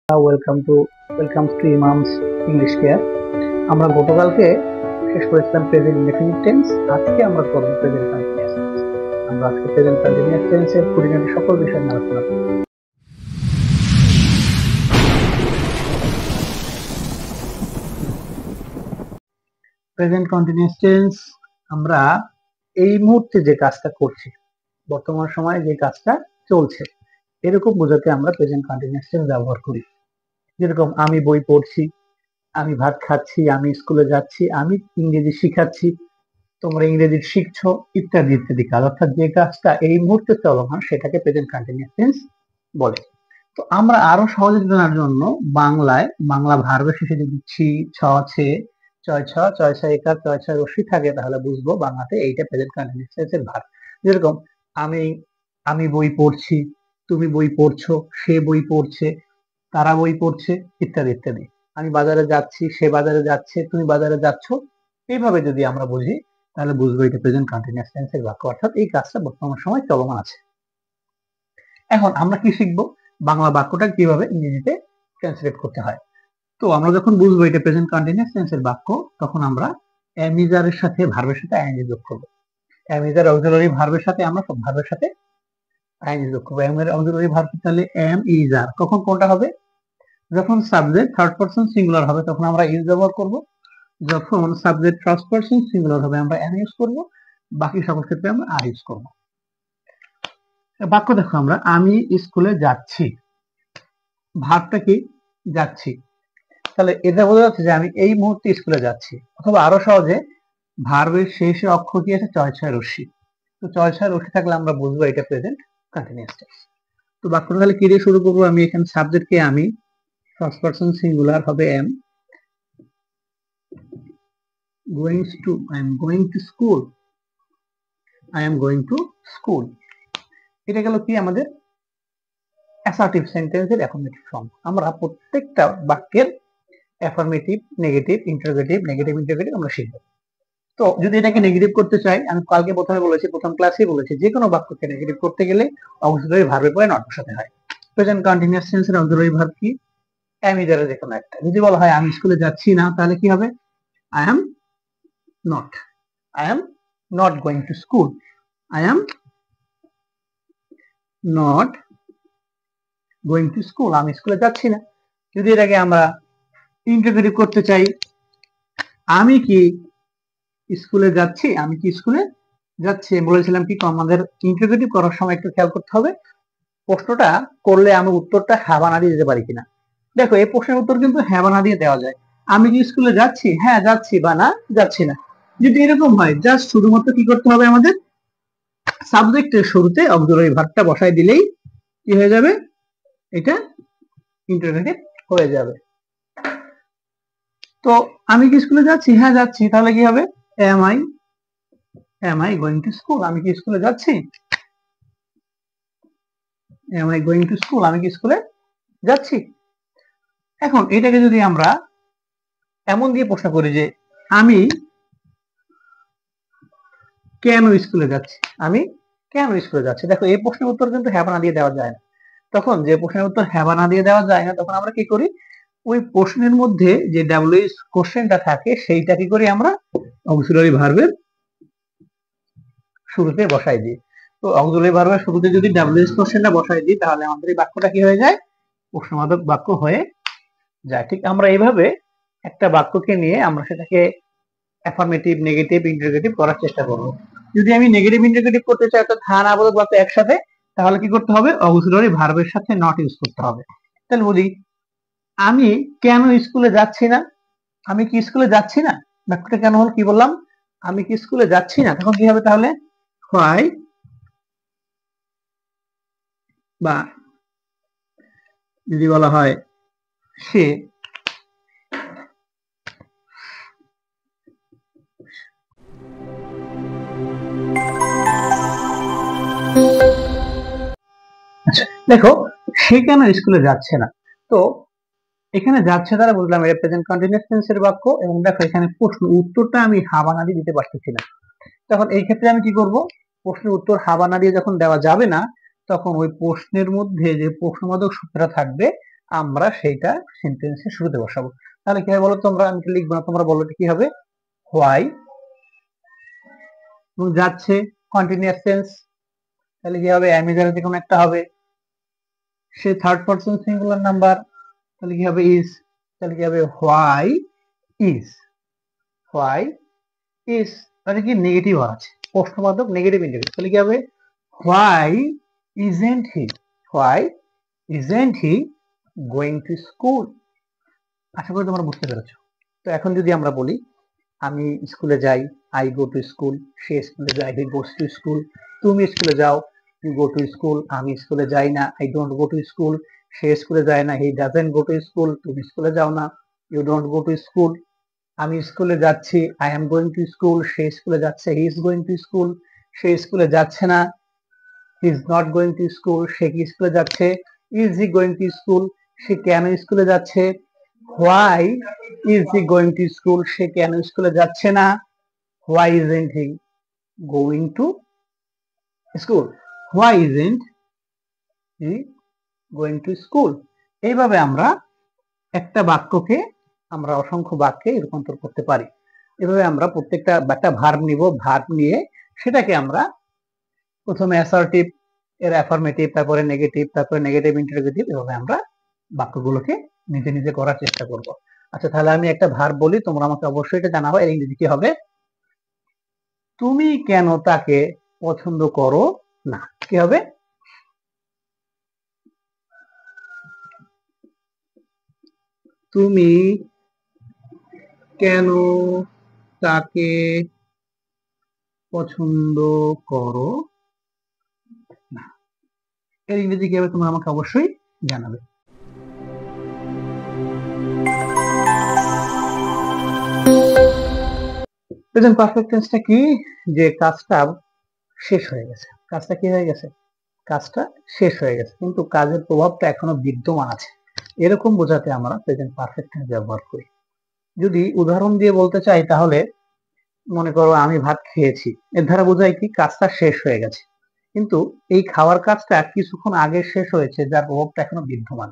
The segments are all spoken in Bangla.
Welcome to Imam's English care. আমরা গতকালকে শেষ করেছিলাম প্রেজেন্ট ইনডেফিনিট টেন্স। আজকে আমরা করব প্রেজেন্ট কন্টিনিউয়াস টেন্স। আমরা আজকে প্রেজেন্ট কন্টিনিউয়াস টেন্সের খুঁটিনাটি সকল বিষয় নিয়ে আলোচনা করব। প্রেজেন্ট কন্টিনিউয়াস টেন্স আমরা এই মুহূর্তে যে কাজটা করছি, বর্তমান সময়ে যে কাজটা চলছে, এরকম বোঝাতে আমরা প্রেজেন্ট কন্টিনিউয়াস টেন্স ব্যবহার করি। যেরকম আমি বই পড়ছি, আমি ভাত খাচ্ছি, আমি স্কুলে যাচ্ছি, আমি ইংরেজি শিখাচ্ছি, তোমরা ইংরেজি শিখছো, ইত্যাদি ইত্যাদি কাজ। অর্থাৎ যে কাজটা এই মুহূর্তে চলমান সেটাকে প্রেজেন্ট কন্টিনিউয়াস টেন্স বলে। তো আমরা আরো সহজে জানার জন্য বাংলা ভার্বের শেষে যদি ছি, ছ, ছে, চয় ছ, চয় ছ একার, চয় ছ রশ্মি থাকে তাহলে বুঝবো বাংলাতে এইটা প্রেজেন্ট কন্টিনিউয়াস টেন্সের ভার্ব। যেরকম আমি আমি বই পড়ছি, তুমি বই পড়ছো, সে বই পড়ছে, তারা বই পড়ছে, ইত্যাদি ইত্যাদি। আমি বাজারে যাচ্ছি, সে বাজারে যাচ্ছে, তুমি বাজারে যাচ্ছ। এইভাবে যদি আমরা বুঝি তাহলে বুঝবো এটা প্রেজেন্ট কন্টিনিউয়াস টেন্সের বাক্য, অর্থাৎ এই কাজটা বর্তমান সময় চলমান আছে। এখন আমরা কি শিখবো, বাংলা বাক্যটা কিভাবে ইংরেজিতে ট্রান্সলেট করতে হয়। তো আমরা যখন বুঝবো এটা প্রেজেন্ট কন্টিনিউয়াস টেন্সের বাক্য, তখন আমরা এম ইজ আর এর সাথে ভার্বের সাথে আইএনজি যোগ করবো। এম ইজ আর অক্সিলারি ভার্বের সাথে আমরা সব ভার্বের সাথে আইএনজি যোগ করবো। এম এর অক্সিলারি ভার্ব তাহলে এম ইজ আর, কখন কোনটা হবে? যখন সাবজেক্ট থার্ড পারসন সিঙ্গুলার হবে তখন আমরা ইজ ব্যবহার করব, যখন সাবজেক্ট ফার্স্ট পারসন সিঙ্গুলার হবে আমরা এম ইউজ করব, বাকি সকল ক্ষেত্রে আমরা আর ইউজ করব। বাক্য দেখো, আমরা আমি স্কুলে যাচ্ছি, ভার্বটা কি? যাচ্ছি। তাহলে এটা বোঝা যাচ্ছে যে আমি এই মুহূর্তে স্কুলে যাচ্ছি। অথবা আরো সহজে, ভার্বের শেষে অক্ষর কি আছে? চয় ছয় রশ্মি। তো চয় ছয় রশ্মি থাকলে আমরা বুঝবো এটা প্রেজেন্ট কন্টিনিউয়াস টেন্স। তো বাক্যটা তাহলে কি দিয়ে শুরু করবো? আমি এখানে সাবজেক্টকে আমি, ফার্স্ট পারসন সিঙ্গুলার হবে M, I am going to school. I am going to school. এটা গেল কি আমাদের অ্যাসার্টিভ সেন্টেন্সের অ্যাফার্মেটিভ ফর্ম। আমরা প্রত্যেকটা বাক্যের অ্যাফার্মেটিভ, নেগেটিভ, ইন্টারোগেটিভ আমরা শিখব। তো যদি এটাকে নেগেটিভ করতে চাই, আমি কালকে প্রথম ক্লাসে বলেছি, যে কোনো বাক্যকে নেগেটিভ করতে গেলে অক্সিলারি ভার্বের পরে নট বসাতে হয়। প্রেজেন্ট কন্টিনিউয়াস টেন্সের অক্সিলারি ভার্ব কি? অ্যাম ইজ এর যে কোনো একটা। যদি বলা হয় আমি স্কুলে যাচ্ছি না, তাহলে কি হবে? I am not. I am not going to school. I am not going to school. আমি স্কুলে যাচ্ছি না। যদি এটাকে আমরা ইন্টারোগেটিভ করতে চাই, আমি কি স্কুলে যাচ্ছি? আমি কি স্কুলে যাচ্ছি? বলেছিলাম কি, আমাদের ইন্টারোগেটিভ করার সময় একটু খেয়াল করতে হবে, প্রশ্নটা করলে আমি উত্তরটা হ্যাঁ বা না দিয়ে দিতে পারি কিনা। দেখো, এই প্রশ্নের উত্তর কিন্তু হ্যাঁ বা না দিয়ে দেওয়া যায়। আমি কি স্কুলে যাচ্ছি? হ্যাঁ যাচ্ছি, বা না যাচ্ছি না। যদি এরকম হয়, জাস্ট শুধুমাত্র কি করতে হবে আমাদের? সাবজেক্টের শুরুতে অক্সিলারি ভার্বটা বসাই দিলেই কি হয়ে যাবে? এটা ইন্টারোগেটিভ হয়ে যাবে। তো আমি কি স্কুলে যাচ্ছি? হ্যাঁ যাচ্ছি। তাহলে কি হবে? am I going to school? আমি কি স্কুলে যাচ্ছি? am I going to school? আমি কি স্কুলে যাচ্ছি? এখন এটাকে যদি আমরা এমন দিয়ে প্রশ্ন করি যে আমি কেন স্কুলে যাচ্ছি? আমি কেন স্কুলে যাচ্ছি? দেখো, এই প্রশ্নের উত্তর কিন্তু হ্যাঁ বা না দিয়ে দেওয়া যায় না। তখন যে প্রশ্নের উত্তর হ্যাঁ বা না দিয়ে দেওয়া যায় না, তখন আমরা কি করি? ওই প্রশ্নের মধ্যে যে ডাব্লিউএইচ কোশ্চেনটা থাকে সেইটা কি করি? আমরা অক্সিলারি ভার্বের শুরুতে বসাই দিই। তো অক্সিলারি ভার্বের শুরুতে যদি ডাব্লিউএইচ কোশ্চেনটা বসাই দিই, তাহলে আমাদের এই বাক্যটা কি হয়ে যায়? প্রশ্নবোধক বাক্য হয়ে যায়। ঠিক আমরা এইভাবে একটা বাক্যকে নিয়ে আমরা সেটাকে অ্যাফার্মেটিভ, নেগেটিভ, ইন্টারোগেটিভ করার চেষ্টা করব। যদি আমি নেগেটিভ ইন্টারোগেটিভ করতে চাই, অর্থাৎ হ্যাঁ না বোধক বাক্য একসাথে, তাহলে কি করতে হবে? অক্সিলারি ভার্বের সাথে নট ইউজ করতে হবে। তাহলে বলি, আমি কেন স্কুলে যাচ্ছি না? আমি কি স্কুলে যাচ্ছি না? বাক্যটা কেন হলো? কি বললাম? আমি কি স্কুলে যাচ্ছি না। তখন কি হবে তাহলে? why, বা যদি বলা হয় সে আচ্ছা, দেখো, সে কেন স্কুলে যাচ্ছে না। তো এখানে যাচ্ছে দ্বারা বুঝলাম এটা প্রেজেন্ট কন্টিনিউয়াস টেন্সের বাক্য। এবং দেখো, এখানে প্রশ্ন উত্তরটা আমি হা বা না দিয়ে দিতে পারতেছি না। তখন এই ক্ষেত্রে আমি কি করব? প্রশ্নের উত্তর হা বা না দিয়ে যখন দেওয়া যাবে না, তখন ওই প্রশ্নের মধ্যে যে প্রশ্নবোধক সূত্রটা থাকবে আমরা সেইটা সেন্টেন্সের শুরুতে বসাবো। তাহলে কি হবে বলো তোমরা, আমি লিখবো না, তোমরা বলো কি হবে। হোয়াই, যাচ্ছে কন্টিনিউয়াস টেন্স, তাহলে কি হবে এম এর যে কোনো একটা হবে। সে থার্ড পারসন সিঙ্গুলার নাম্বার, তাহলে কি হবে ইজ, তাহলে কি হবে হোয়াই ইজ, হোয়াই ইজ, মানে কি নেগেটিভ আছে, প্রশ্নবাচক নেগেটিভ ইন্ডিকেটর, তাহলে কি হবে why isn't he, why isn't he going to school. আশা করি তোমরা বুঝতে পেরেছো। তো এখন যদি আমরা বলি আমি স্কুলে যাই, আই গো টু স্কুল, সে স্কুলে যায়, হি গোস টু স্কুল, তুমি স্কুলে যাও, ইউ গো টু স্কুল, আমি স্কুলে যাই না, I don't go to school, সে স্কুলে যায় না, he doesn't go to school, তুমি স্কুলে যাও না, you don't go to school, আমি স্কুলে যাচ্ছি, I am going to school, সে স্কুলে যাচ্ছে, he is going to school, সে স্কুলে যাচ্ছে না, he is not going to school, সে কি স্কুলে যাচ্ছে, is he going to school, সে কেন স্কুলে যাচ্ছে, why is he going to school, সে কেন স্কুলে যাচ্ছে না, why isn't he going to school, why isn't he going to school. এইভাবে আমরা একটা বাক্যকে আমরা অসংখ্য বাক্যে রূপান্তর করতে পারি। এভাবে আমরা প্রত্যেকটা একটা ভার্ব নিব, ভার্ব নিয়ে সেটাকে আমরা প্রথমে অ্যাসার্টিভ, এর অ্যাফার্মেটিভ, তারপরে নেগেটিভ, তারপরে নেগেটিভ ইন্টারোগেটিভ, এভাবে আমরা বাক্যগুলোকে নিজে নিজে করার চেষ্টা করব। আচ্ছা, তাহলে আমি একটা ভার্ব বলি, তোমরা আমাকে অবশ্যই এটা জানাবো। এর ইংরেজি কি হবে? তুমি কেন তাকে পছন্দ করো না, কি হবে? তুমি কেন তাকে পছন্দ করো না, এর ইংরেজি কি হবে তোমরা আমাকে অবশ্যই জানাবে। প্রেজেন্ট পারফেক্ট টেন্সটা কি? যে কাজটা শেষ হয়ে গেছে, কাজটা কি হয়ে গেছে, কাজটা শেষ হয়ে গেছে, কিন্তু কাজের প্রভাবটা এখনো বিদ্যমান আছে, এরকম বোঝাতে আমরা প্রেজেন্ট পারফেক্ট টেন্স ব্যবহার করি। যদি উদাহরণ দিয়ে বলতে চাই তাহলে মনে করো আমি ভাত খেয়েছি, এর দ্বারা বোঝায় কি কাজটা শেষ হয়ে গেছে, কিন্তু এই খাওয়ার কাজটা কিছুক্ষণ আগে শেষ হয়েছে, যার প্রভাবটা এখনো বিদ্যমান।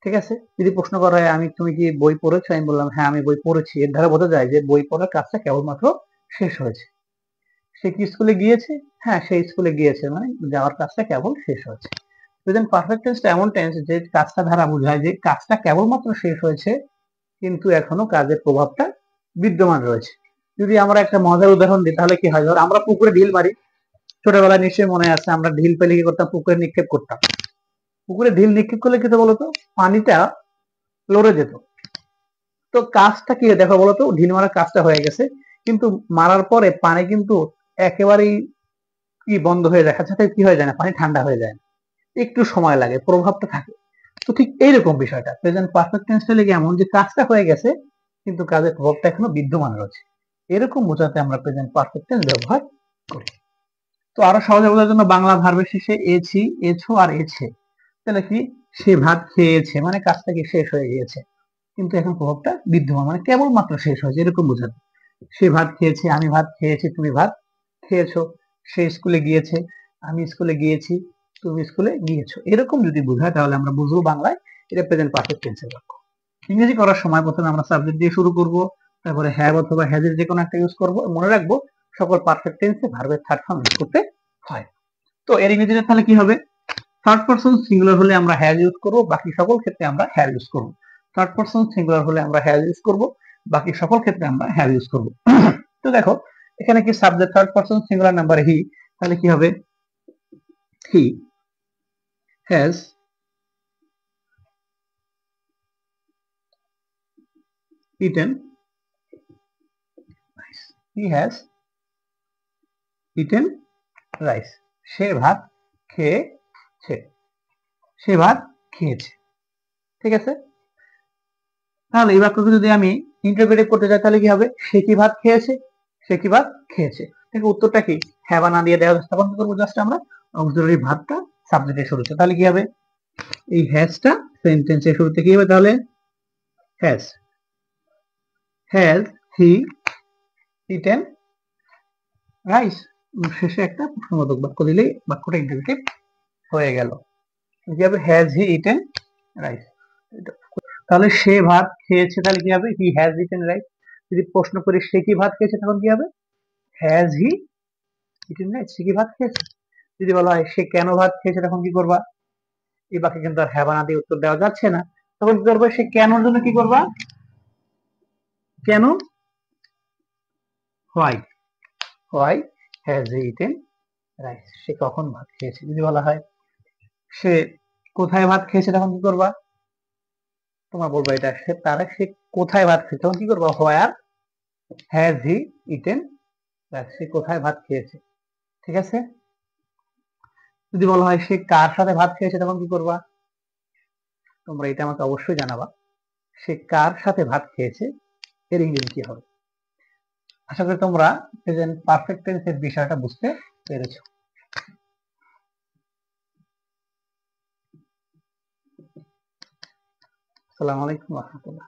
ঠিক আছে, যদি প্রশ্ন করা হয় আমি তুমি কি বই পড়েছো, আমি বললাম হ্যাঁ আমি বই পড়েছি, এর দ্বারা বোঝা যায় যে বই পড়ার কাজটা কেবলমাত্র শেষ হয়েছে। সে কি স্কুলে গিয়েছে? হ্যাঁ সে স্কুলে গিয়েছে, মানে যাওয়ার কাজটা কেবল শেষ হয়েছে। প্রেজেন্ট পারফেক্ট টেন্সটা এমন টেন্স যে কাজটা দ্বারা বোঝায় যে কাজটা কেবলমাত্র শেষ হয়েছে, কিন্তু এখনো কাজের প্রভাবটা বিদ্যমান রয়েছে। যদি আমরা একটা মজার উদাহরণ দিই তাহলে কি হয়, ধর আমরা পুকুরে ঢিল মারি, ছোটবেলায় নিশ্চয়ই মনে আছে আমরা ঢিল পেলে কি করতাম, পুকুরে নিক্ষেপ করতাম। পুকুরে ঢিল নিক্ষেপ করলে কি তো বলতো, পানিটা লড়ে যেত। তো কাজটা কি দেখো বলতো, ঢিল মারার কাজটা হয়ে গেছে, কিন্তু মারার পরে পানি কিন্তু একেবারেই কি বন্ধ হয়ে যায়, সাথে কি হয়ে যায় না, পানি ঠান্ডা হয়ে যায়, একটু সময় লাগে, প্রভাবটা থাকে। তো ঠিক এইরকম বিষয়টা প্রেজেন্ট পারফেক্ট টেন্সটা লেগে এমন যে কাজটা হয়ে গেছে কিন্তু কাজের প্রভাবটা এখনো বিদ্যমান রয়েছে, এরকম বোঝাতে আমরা প্রেজেন্ট পারফেক্ট টেন্স ব্যবহার করি। তো আরো সহজে বোঝার জন্য বাংলা ভার্বের শেষে এছি, এছো আর এছে, তাহলে কি সে ভাত খেয়েছে, মানে কাজটা কি শেষ হয়ে গিয়েছে, কিন্তু এখন প্রভাবটা বিদ্যমান, মানে কেবলমাত্র শেষ হয়েছে, এরকম বোঝাতে। সে ভাত খেয়েছে, আমি ভাত খেয়েছি, তুমি ভাত খেয়েছো, সে স্কুলে গিয়েছে, আমি স্কুলে গিয়েছি, তুমি স্কুলে গিয়েছো, এরকম যদি বোঝায় তাহলে আমরা বুঝবো বাংলায় এটা প্রেজেন্ট পারফেক্ট টেন্সের বাক্য। ইংরেজি করার সময় প্রথমে আমরা সাবজেক্ট দিয়ে শুরু করব, তারপরে হ্যাভ অথবা হ্যাজের যে কোনো একটা ইউজ করব। মনে রাখবো সকল পারফেক্ট টেন্সে ভার্বের থার্ড ফর্ম ইউজ করতে হয়। তো এর ইংরেজিটা তাহলে কি হবে, থার্ড পারসন সিঙ্গুলার হলে আমরা হ্যাজ ইউজ করব, বাকি সকল ক্ষেত্রে আমরা হ্যাভ ইউজ করব। থার্ড পারসন সিঙ্গুলার হলে আমরা হ্যাজ ইউজ করব, বাকি সকল ক্ষেত্রে আমরা হ্যাভ ইউজ করব। তো দেখো এখানে কি subject third person singular number he, তাহলে কি হবে he has eaten rice, he has eaten rice, সে ভাত খেয়েছে, সে ভাত খেয়েছে। ঠিক আছে, তাহলে এই বাক্যকে যদি আমি ইন্টারপ্রেট করতে চাই তাহলে কি হবে, সে কি ভাত খেয়েছে, সে কি ভাত খেয়েছে। ঠিক উত্তরটা কি, হ্যাঁ বা না দিয়ে দেওয়া স্থাপন করবো, জাস্ট আমরা অক্সিলারি ভার্বটা সাবজেক্টের শুরুতে, তাহলে কি হবে এই হ্যাজটা সেন্টেন্সের শুরুতে কি হবে, তাহলে has, has he eaten rice, শেষে একটা প্রশ্নবোধক বাক্য দিলেই বাক্যটা ইন্টারপ্রেটিভ হয়ে গেল। কি হবে, হ্যাজ হি ইটেন রাইস। তাহলে সে ভাত খেয়েছে, তাহলে কি হবে? He has eaten rice. যদি প্রশ্ন করি সে কি ভাত খেয়েছে, তখন কি হবে? Has he eaten rice. সে কি ভাত খেয়েছে। যদি বলা হয় সে কেন ভাত খেয়েছে, তখন কি করবা? এই বাক্যে কিন্তু আর হ্যাঁ বা না দিয়ে উত্তর দেওয়া যাচ্ছে না। তখন কি করবো? সে কেনর জন্য কি করবা? কেন? Why. Why has he eaten rice. সে কখন ভাত খেয়েছে। যদি বলা হয় সে কোথায় ভাত খেয়েছে, তখন কি করবা? তোমার বলবো এটা সে কোথায় ভাত খেয়েছে, তখন কি করবা? Where has he eaten rice. সে কোথায় ভাত খেয়েছে। ঠিক আছে। যদি বলা হয় সে কার সাথে ভাত খেয়েছে, তখন কি করবা? তোমরা এটা আমাকে অবশ্যই জানাবা। সে কার সাথে ভাত খেয়েছে, এর ইংরেজি কি হবে। আশা করি তোমরা প্রেজেন্ট পারফেক্ট টেন্সের বিষয়টা বুঝতে পেরেছো। আসসালামু আলাইকুম ওয়া রাহমাতুল্লাহ।